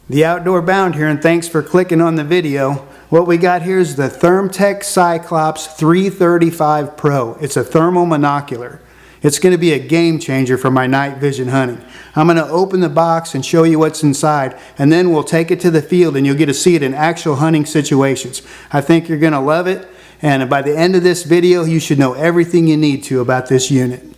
The Outdoor Bound here, and thanks for clicking on the video. What we got here is the ThermTec Cyclops 335 Pro. It's a thermal monocular. It's going to be a game changer for my night vision hunting. I'm going to open the box and show you what's inside, and then we'll take it to the field and you'll get to see it in actual hunting situations. I think you're going to love it, and by the end of this video you should know everything you need to about this unit.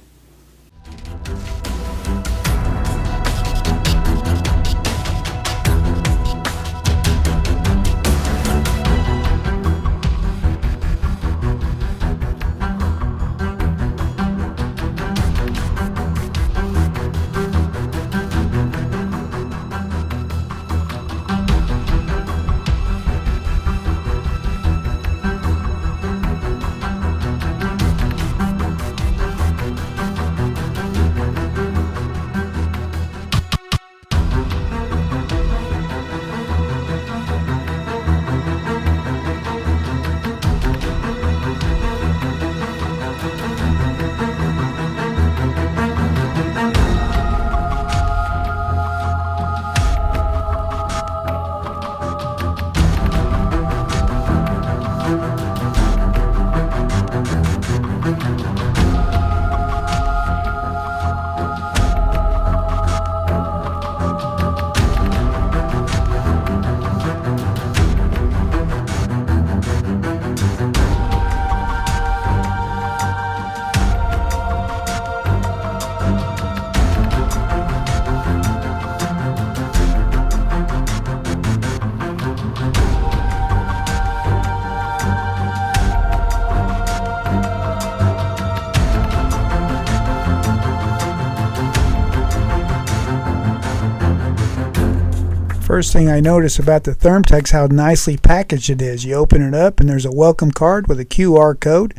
First thing I notice about the ThermTech is how nicely packaged it is. You open it up and there's a welcome card with a QR code,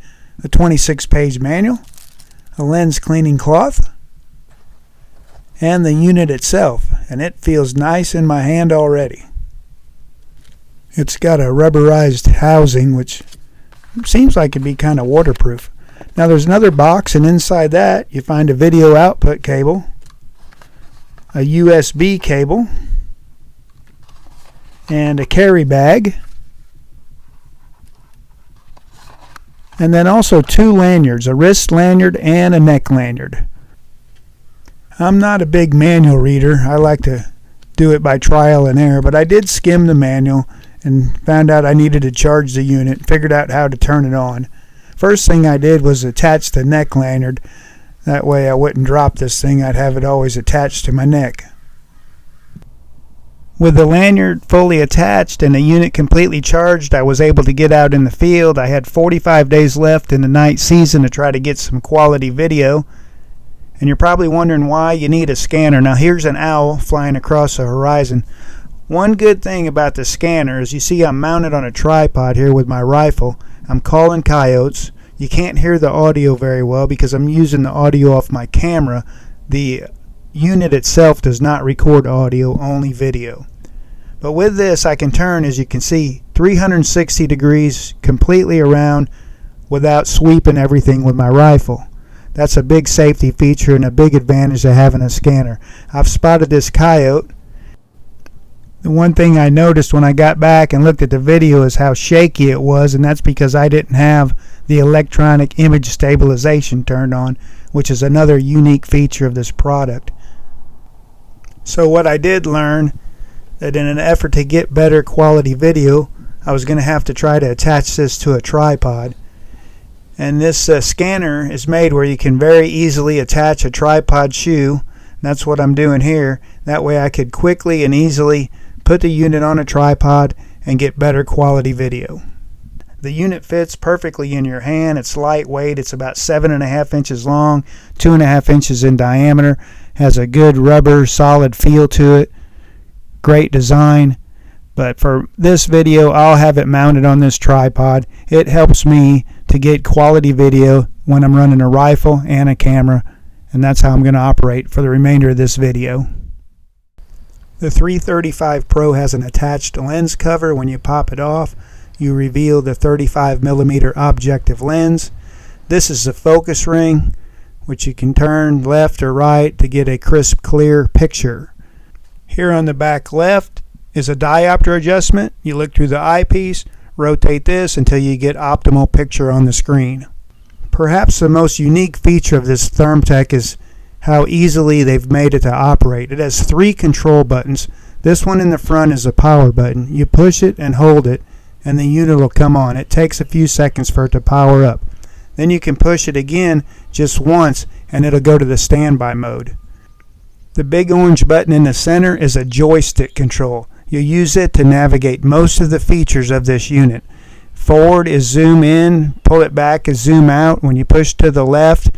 a 26-page manual, a lens cleaning cloth, and the unit itself. And it feels nice in my hand already. It's got a rubberized housing which seems like it'd be kind of waterproof. Now there's another box, and inside that you find a video output cable, a USB cable, and a carry bag, and then also two lanyards, a wrist lanyard and a neck lanyard. I'm not a big manual reader. I like to do it by trial and error, but I did skim the manual and found out I needed to charge the unit, figured out how to turn it on. First thing I did was attach the neck lanyard. That way I wouldn't drop this thing. I'd have it always attached to my neck. With the lanyard fully attached and the unit completely charged, I was able to get out in the field. I had 45 days left in the night season to try to get some quality video. And you're probably wondering why you need a scanner. Now here's an owl flying across the horizon. One good thing about the scanner is you see I'm mounted on a tripod here with my rifle. I'm calling coyotes. You can't hear the audio very well because I'm using the audio off my camera. The unit itself does not record audio, only video. But with this I can turn, as you can see, 360 degrees completely around without sweeping everything with my rifle. That's a big safety feature and a big advantage of having a scanner. I've spotted this coyote. The one thing I noticed when I got back and looked at the video is how shaky it was, and that's because I didn't have the electronic image stabilization turned on, which is another unique feature of this product. So what I did learn, that in an effort to get better quality video, I was going to have to try to attach this to a tripod. And this scanner is made where you can very easily attach a tripod shoe. That's what I'm doing here. That way I could quickly and easily put the unit on a tripod and get better quality video. The unit fits perfectly in your hand. It's lightweight. It's about 7.5 inches long, 2.5 inches in diameter. Has a good rubber solid feel to it. Great design. But for this video I'll have it mounted on this tripod. It helps me to get quality video when I'm running a rifle and a camera, and that's how I'm going to operate for the remainder of this video. The 335 Pro has an attached lens cover. When you pop it off, you reveal the 35mm objective lens. This is the focus ring, which you can turn left or right to get a crisp, clear picture. Here on the back left, is a diopter adjustment. You look through the eyepiece, rotate this until you get optimal picture on the screen. Perhaps the most unique feature of this ThermTech is how easily they've made it to operate. It has 3 control buttons. This one in the front is a power button. You push it and hold it, and the unit will come on. It takes a few seconds for it to power up. Then you can push it again just once, and it'll go to the standby mode. The big orange button in the center is a joystick control. You'll use it to navigate most of the features of this unit. Forward is zoom in, pull it back is zoom out. When you push to the left,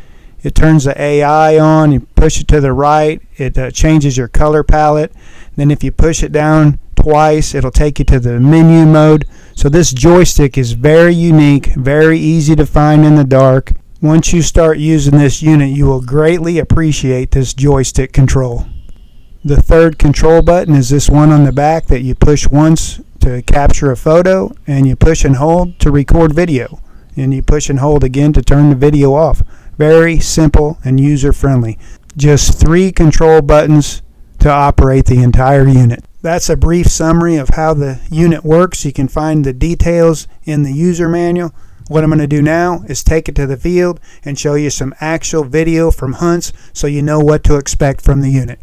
it turns the AI on. You push it to the right, it changes your color palette. Then if you push it down twice, it'll take you to the menu mode. So this joystick is very unique, very easy to find in the dark. Once you start using this unit, you will greatly appreciate this joystick control. The third control button is this one on the back that you push once to capture a photo, and you push and hold to record video, and you push and hold again to turn the video off. Very simple and user friendly. Just 3 control buttons to operate the entire unit. That's a brief summary of how the unit works. You can find the details in the user manual. What I'm going to do now is take it to the field and show you some actual video from hunts so you know what to expect from the unit.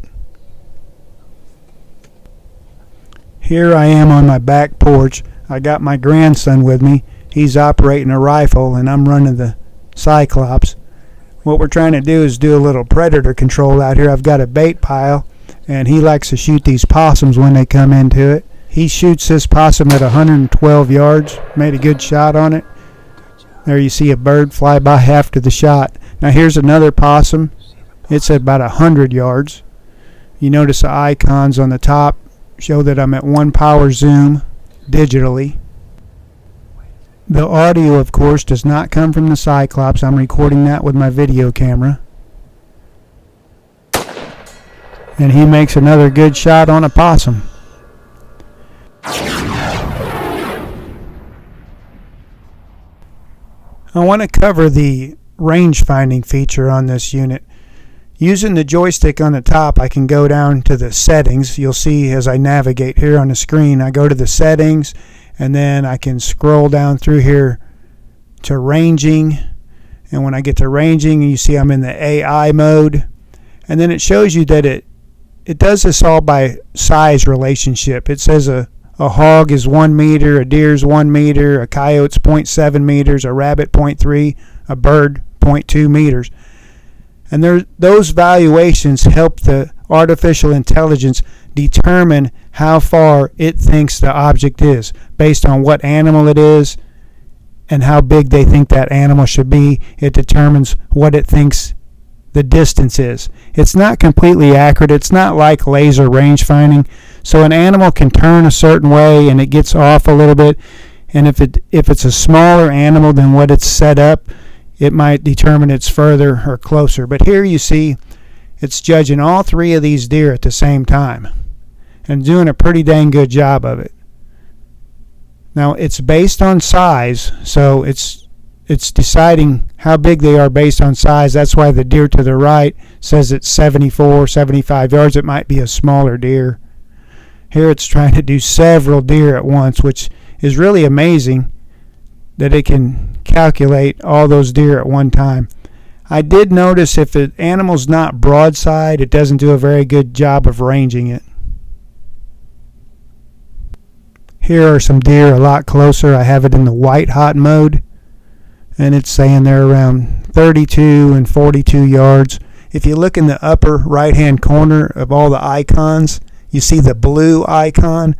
Here I am on my back porch. I got my grandson with me. He's operating a rifle and I'm running the Cyclops. What we're trying to do is do a little predator control out here. I've got a bait pile and he likes to shoot these possums when they come into it. He shoots this possum at 112 yards. Made a good shot on it. There you see a bird fly by after the shot. Now here's another possum. It's at about 100 yards. You notice the icons on the top show that I'm at 1 power zoom digitally. The audio, of course, does not come from the Cyclops. I'm recording that with my video camera. And he makes another good shot on a possum. I want to cover the range finding feature on this unit. Using the joystick on the top, I can go down to the settings. You'll see as I navigate here on the screen, I go to the settings and then I can scroll down through here to ranging. And when I get to ranging, you see I'm in the AI mode. And then it shows you that it does this all by size relationship. It says a hog is 1 meter, a deer is 1 meter, a coyote's 0.7 meters, a rabbit 0.3, a bird 0.2 meters. And those valuations help the artificial intelligence determine how far it thinks the object is based on what animal it is and how big they think that animal should be. It determines what it thinks the distance is. It's not completely accurate. It's not like laser range finding. So an animal can turn a certain way and it gets off a little bit. And if it's a smaller animal than what it's set up, it might determine it's further or closer. But here you see it's judging all 3 of these deer at the same time and doing a pretty dang good job of it. Now it's based on size, so it's deciding how big they are based on size. That's why the deer to the right says it's 74, 75 yards. It might be a smaller deer. Here it's trying to do several deer at once, which is really amazing that it can calculate all those deer at one time. I did notice if the animal's not broadside, it doesn't do a very good job of ranging it. Here are some deer a lot closer. I have it in the white hot mode, and it's saying they're around 32 and 42 yards. If you look in the upper right hand corner of all the icons, you see the blue icon.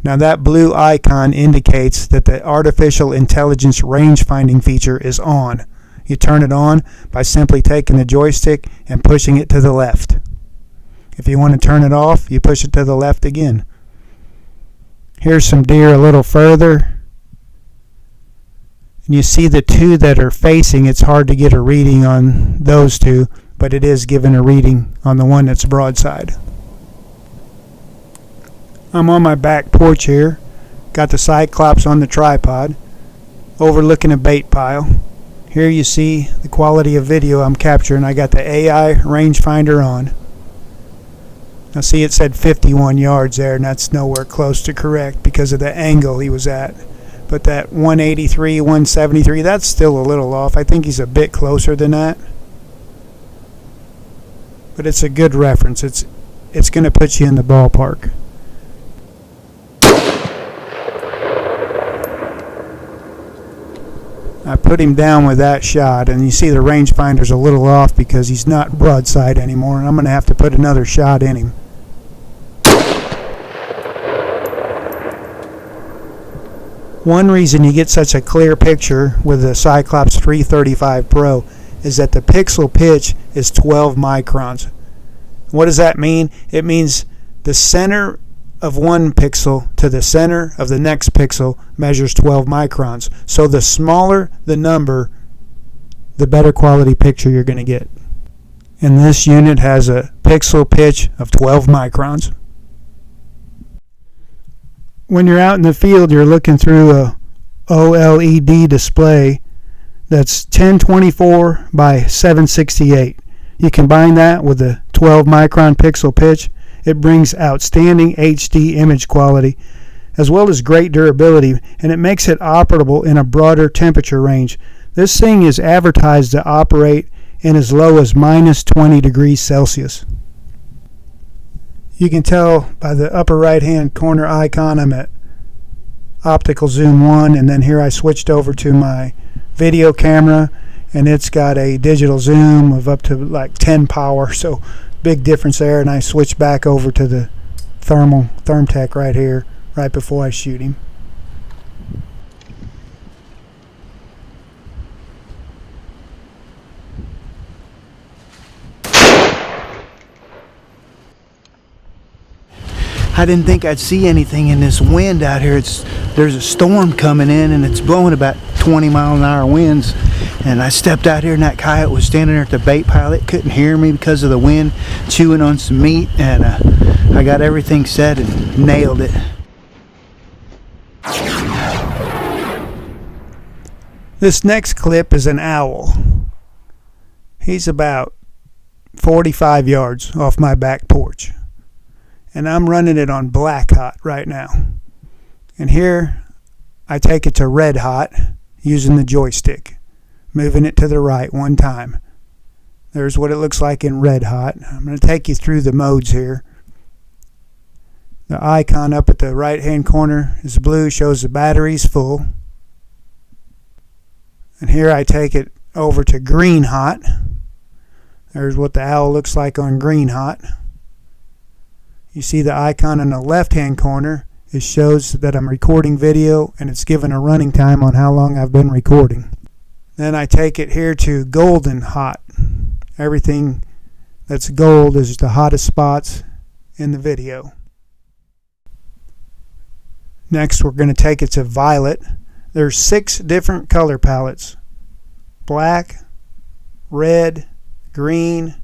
Now that blue icon indicates that the artificial intelligence range finding feature is on. You turn it on by simply taking the joystick and pushing it to the left. If you want to turn it off, you push it to the left again. Here's some deer a little further. And you see the 2 that are facing. It's hard to get a reading on those 2, but it is giving a reading on the one that's broadside. I'm on my back porch here. Got the Cyclops on the tripod, overlooking a bait pile. Here you see the quality of video I'm capturing. I got the AI rangefinder on. Now see, it said 51 yards there, and that's nowhere close to correct because of the angle he was at. But that 183, 173, that's still a little off. I think he's a bit closer than that. But it's a good reference. It's going to put you in the ballpark. I put him down with that shot, and you see the rangefinder's a little off because he's not broadside anymore, and I'm going to have to put another shot in him. One reason you get such a clear picture with the Cyclops 335 Pro is that the pixel pitch is 12 microns. What does that mean? It means the center of one pixel to the center of the next pixel measures 12 microns. So the smaller the number, the better quality picture you're going to get. And this unit has a pixel pitch of 12 microns. When you're out in the field, you're looking through a OLED display that's 1024 by 768. You combine that with a 12 micron pixel pitch, it brings outstanding HD image quality as well as great durability, and it makes it operable in a broader temperature range. This thing is advertised to operate in as low as minus 20 degrees Celsius. You can tell by the upper right hand corner icon I'm at optical zoom 1, and then here I switched over to my video camera, and it's got a digital zoom of up to like 10 power, so big difference there. And I switched back over to the ThermTech right here right before I shoot him. I didn't think I'd see anything in this wind out here. There's a storm coming in, and it's blowing about 20-mile-an-hour winds. And I stepped out here, and that coyote was standing there at the bait pile. It couldn't hear me because of the wind, chewing on some meat. And I got everything set and nailed it. This next clip is an owl. He's about 45 yards off my back porch. And I'm running it on black hot right now. And here I take it to red hot using the joystick, moving it to the right one time. There's what it looks like in red hot. I'm going to take you through the modes here. The icon up at the right hand corner is blue, shows the battery's full. And here I take it over to green hot. There's what the owl looks like on green hot. You see the icon in the left hand corner. It shows that I'm recording video, and it's given a running time on how long I've been recording. Then I take it here to golden hot. Everything that's gold is the hottest spots in the video. Next we're going to take it to violet. There's 6 different color palettes: black, red, green,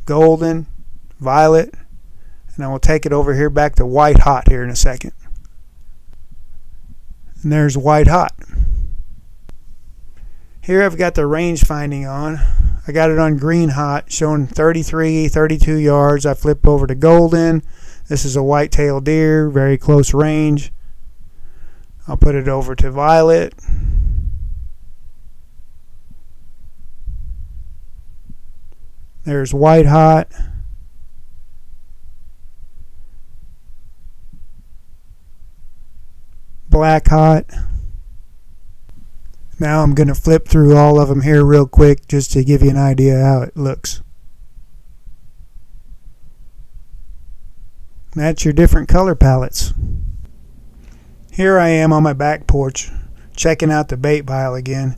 golden, violet, and I will take it over here back to white hot here in a second. And there's white hot. Here I've got the range finding on. I got it on green hot, showing 33, 32 yards. I flip over to golden. This is a white-tailed deer, very close range. I'll put it over to violet. There's white hot. Black hot. Now I'm going to flip through all of them here real quick just to give you an idea how it looks. That's your different color palettes. Here I am on my back porch checking out the bait pile again.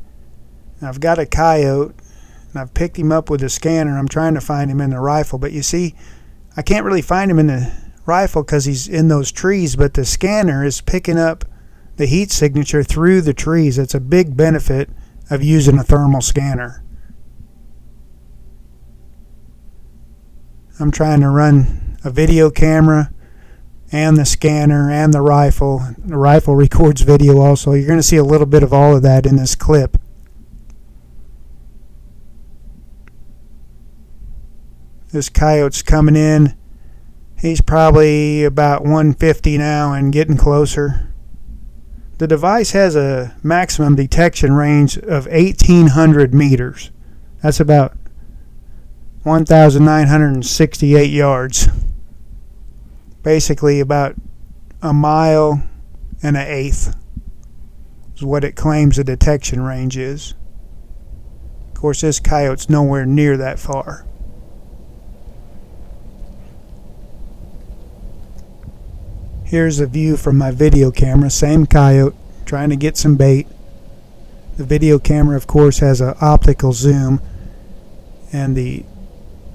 I've got a coyote, and I've picked him up with a scanner. I'm trying to find him in the rifle, but you see I can't really find him in the rifle because he's in those trees, but the scanner is picking up the heat signature through the trees. That's a big benefit of using a thermal scanner. I'm trying to run a video camera and the scanner and the rifle. The rifle records video also. You're going to see a little bit of all of that in this clip. This coyote's coming in. He's probably about 150 now and getting closer. The device has a maximum detection range of 1,800 meters. That's about 1,968 yards. Basically about a mile and an eighth is what it claims the detection range is. Of course, this coyote's nowhere near that far. Here's a view from my video camera. Same coyote trying to get some bait. The video camera, of course, has an optical zoom, and the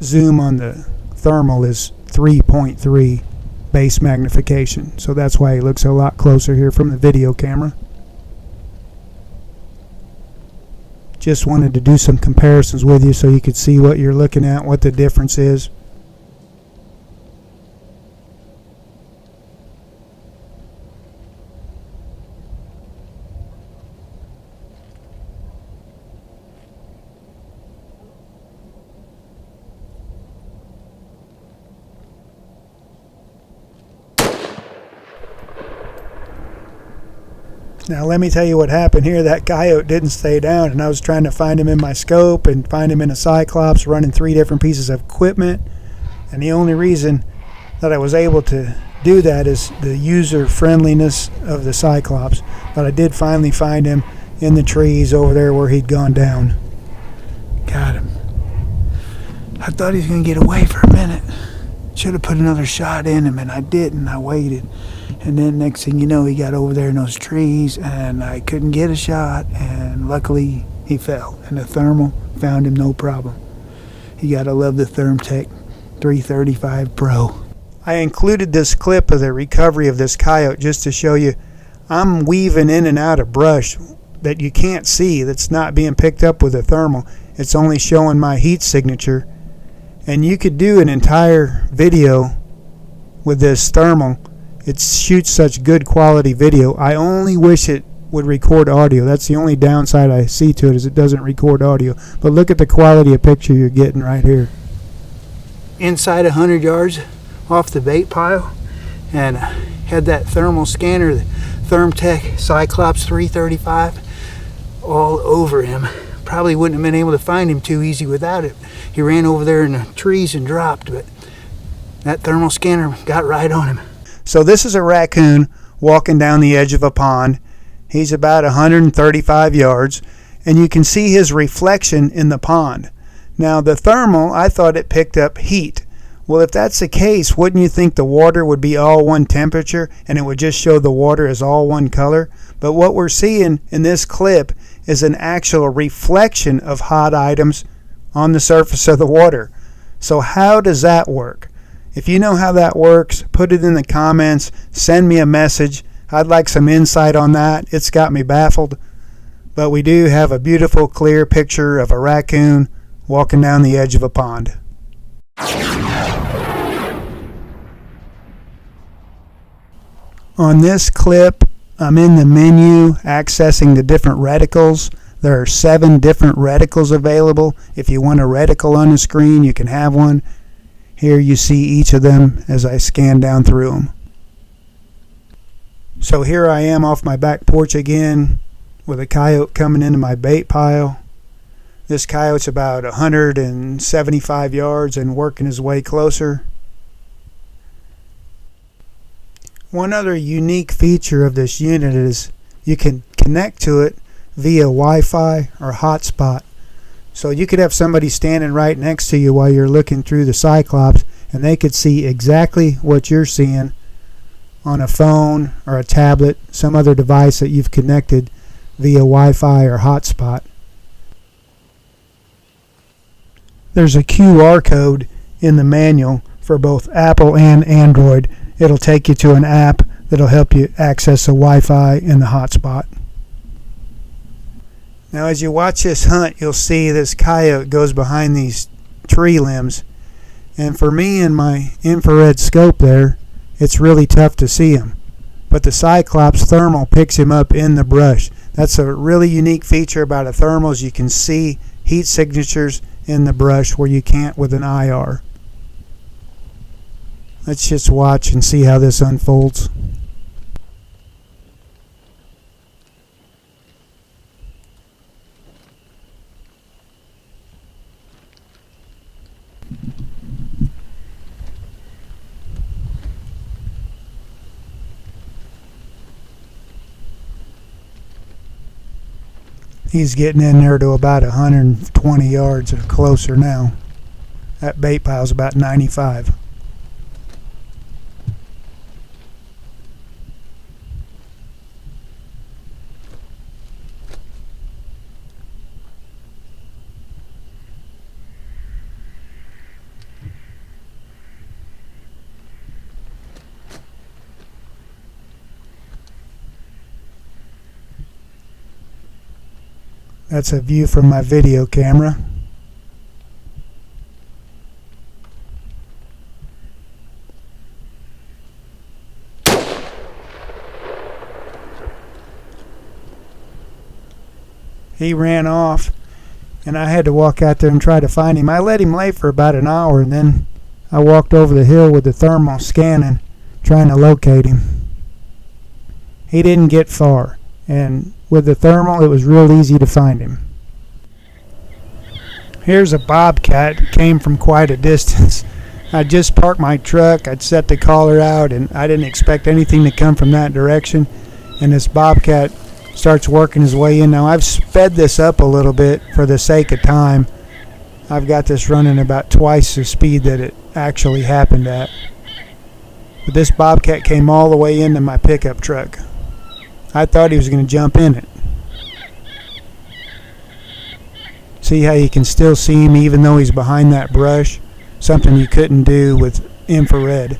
zoom on the thermal is 3.3 base magnification. So that's why he looks a lot closer here from the video camera. Just wanted to do some comparisons with you so you could see what you're looking at, what the difference is. Now let me tell you what happened here. That coyote didn't stay down, and I was trying to find him in my scope and find him in a Cyclops, running 3 different pieces of equipment. And the only reason that I was able to do that is the user friendliness of the Cyclops. But I did finally find him in the trees over there where he'd gone down. Got him. I thought he was going to get away for a minute. Should have put another shot in him, and I didn't. I waited. And then next thing you know, he got over there in those trees, and I couldn't get a shot, and luckily he fell. And the thermal found him no problem. You gotta love the ThermTech 335 Pro. I included this clip of the recovery of this coyote just to show you I'm weaving in and out of brush that you can't see, that's not being picked up with a thermal. It's only showing my heat signature. And you could do an entire video with this thermal. It shoots such good quality video. I only wish it would record audio. That's the only downside I see to it, is it doesn't record audio. But look at the quality of picture you're getting right here. Inside 100 yards off the bait pile, and had that thermal scanner, the ThermTech Cyclops 335, all over him. Probably wouldn't have been able to find him too easy without it. He ran over there in the trees and dropped, but that thermal scanner got right on him. So this is a raccoon walking down the edge of a pond. He's about 135 yards, and you can see his reflection in the pond. Now the thermal, I thought it picked up heat. Well, if that's the case, wouldn't you think the water would be all one temperature and it would just show the water as all one color? But what we're seeing in this clip is an actual reflection of hot items on the surface of the water. So how does that work? If you know how that works, put it in the comments, send me a message. I'd like some insight on that. It's got me baffled. But we do have a beautiful, clear picture of a raccoon walking down the edge of a pond. On this clip, I'm in the menu accessing the different reticles. There are 7 different reticles available. If you want a reticle on the screen, you can have one. Here you see each of them as I scan down through them. So here I am off my back porch again with a coyote coming into my bait pile. This coyote's about 175 yards and working his way closer. One other unique feature of this unit is you can connect to it via Wi-Fi or hotspot. So you could have somebody standing right next to you while you're looking through the Cyclops, and they could see exactly what you're seeing on a phone or a tablet, some other device that you've connected via Wi-Fi or hotspot. There's a QR code in the manual for both Apple and Android. It'll take you to an app that'll help you access the Wi-Fi and the hotspot. Now as you watch this hunt, you'll see this coyote goes behind these tree limbs, and for me in my infrared scope there, it's really tough to see him. But the Cyclops thermal picks him up in the brush. That's a really unique feature about a thermal, is you can see heat signatures in the brush where you can't with an IR. Let's just watch and see how this unfolds. He's getting in there to about 120 yards or closer now. That bait pile's about 95. That's a view from my video camera. He ran off, and I had to walk out there and try to find him. I let him lay for about an hour, and then I walked over the hill with the thermal scanning, trying to locate him. He didn't get far, and with the thermal it was real easy to find him. Here's a bobcat, came from quite a distance. I just parked my truck, I'd set the collar out, and I didn't expect anything to come from that direction, and this bobcat starts working his way in. Now I've sped this up a little bit for the sake of time. I've got this running about twice the speed that it actually happened at. But this bobcat came all the way into my pickup truck. I thought he was going to jump in it. See how you can still see him even though he's behind that brush? Something you couldn't do with infrared.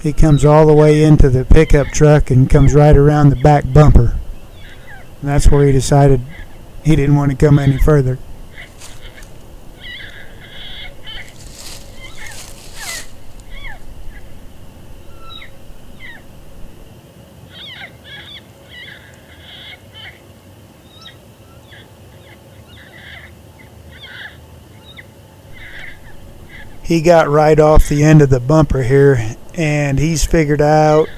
He comes all the way into the pickup truck and comes right around the back bumper. And that's where he decided he didn't want to come any further. He got right off the end of the bumper here, and he's figured out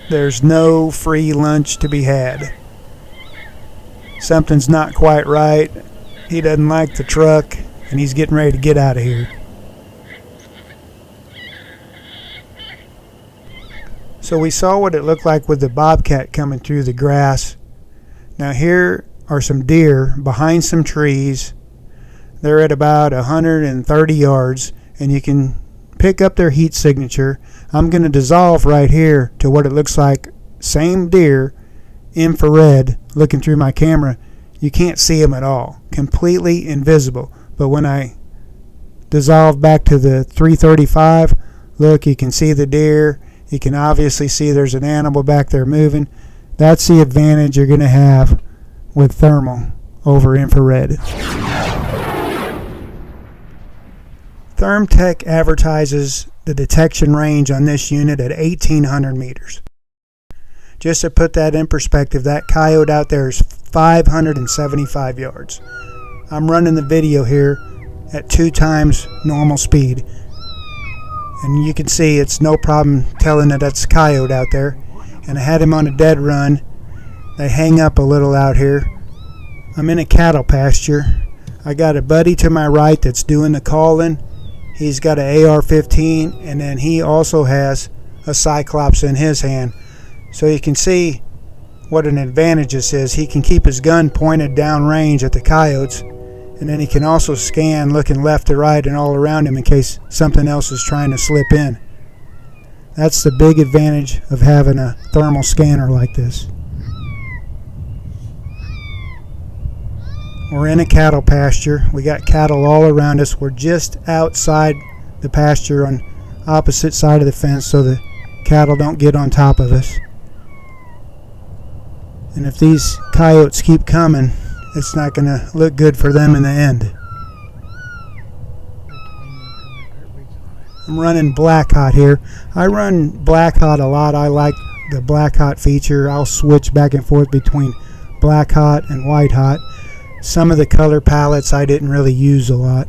there's no free lunch to be had. Something's not quite right. He doesn't like the truck, and he's getting ready to get out of here. So we saw what it looked like with the bobcat coming through the grass. Now here are some deer behind some trees. They're at about 130 yards. And you can pick up their heat signature. I'm going to dissolve right here to what it looks like. Same deer, infrared, looking through my camera. You can't see them at all. Completely invisible. But when I dissolve back to the 335, look, you can see the deer. You can obviously see there's an animal back there moving. That's the advantage you're going to have with thermal over infrared. ThermTech advertises the detection range on this unit at 1,800 meters. Just to put that in perspective, that coyote out there is 575 yards. I'm running the video here at 2 times normal speed. And you can see it's no problem telling that that's a coyote out there. And I had him on a dead run. They hang up a little out here. I'm in a cattle pasture. I got a buddy to my right that's doing the calling. He's got an AR-15, and then he also has a Cyclops in his hand. So you can see what an advantage this is. He can keep his gun pointed down range at the coyotes, and then he can also scan looking left to right and all around him in case something else is trying to slip in. That's the big advantage of having a thermal scanner like this. We're in a cattle pasture. We got cattle all around us. We're just outside the pasture on opposite side of the fence so the cattle don't get on top of us. And if these coyotes keep coming, it's not going to look good for them in the end. I'm running Black Hot here. I run Black Hot a lot. I like the Black Hot feature. I'll switch back and forth between Black Hot and White Hot. Some of the color palettes I didn't really use a lot.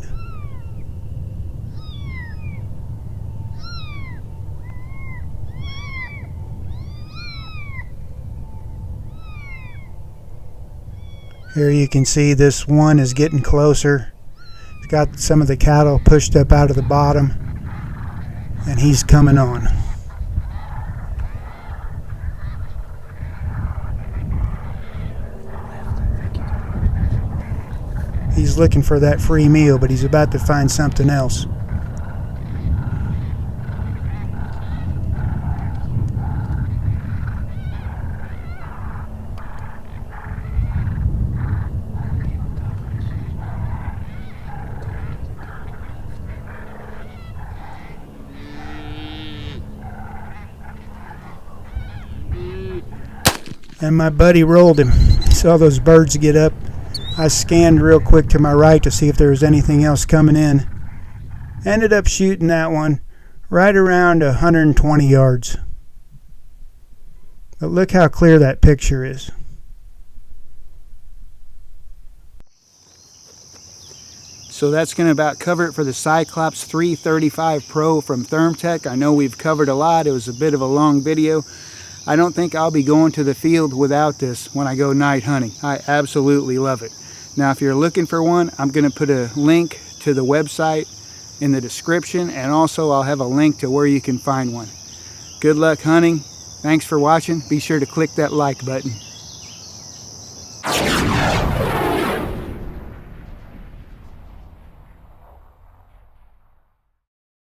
Here you can see this one is getting closer. It's got some of the cattle pushed up out of the bottom, and he's coming on. He's looking for that free meal, but he's about to find something else. And my buddy rolled him. He saw those birds get up. I scanned real quick to my right to see if there was anything else coming in. Ended up shooting that one right around 120 yards. But look how clear that picture is. So that's going to about cover it for the Cyclops 335 Pro from ThermTech. I know we've covered a lot. It was a bit of a long video. I don't think I'll be going to the field without this when I go night hunting. I absolutely love it. Now, if you're looking for one, I'm going to put a link to the website in the description, and also I'll have a link to where you can find one. Good luck hunting. Thanks for watching. Be sure to click that like button.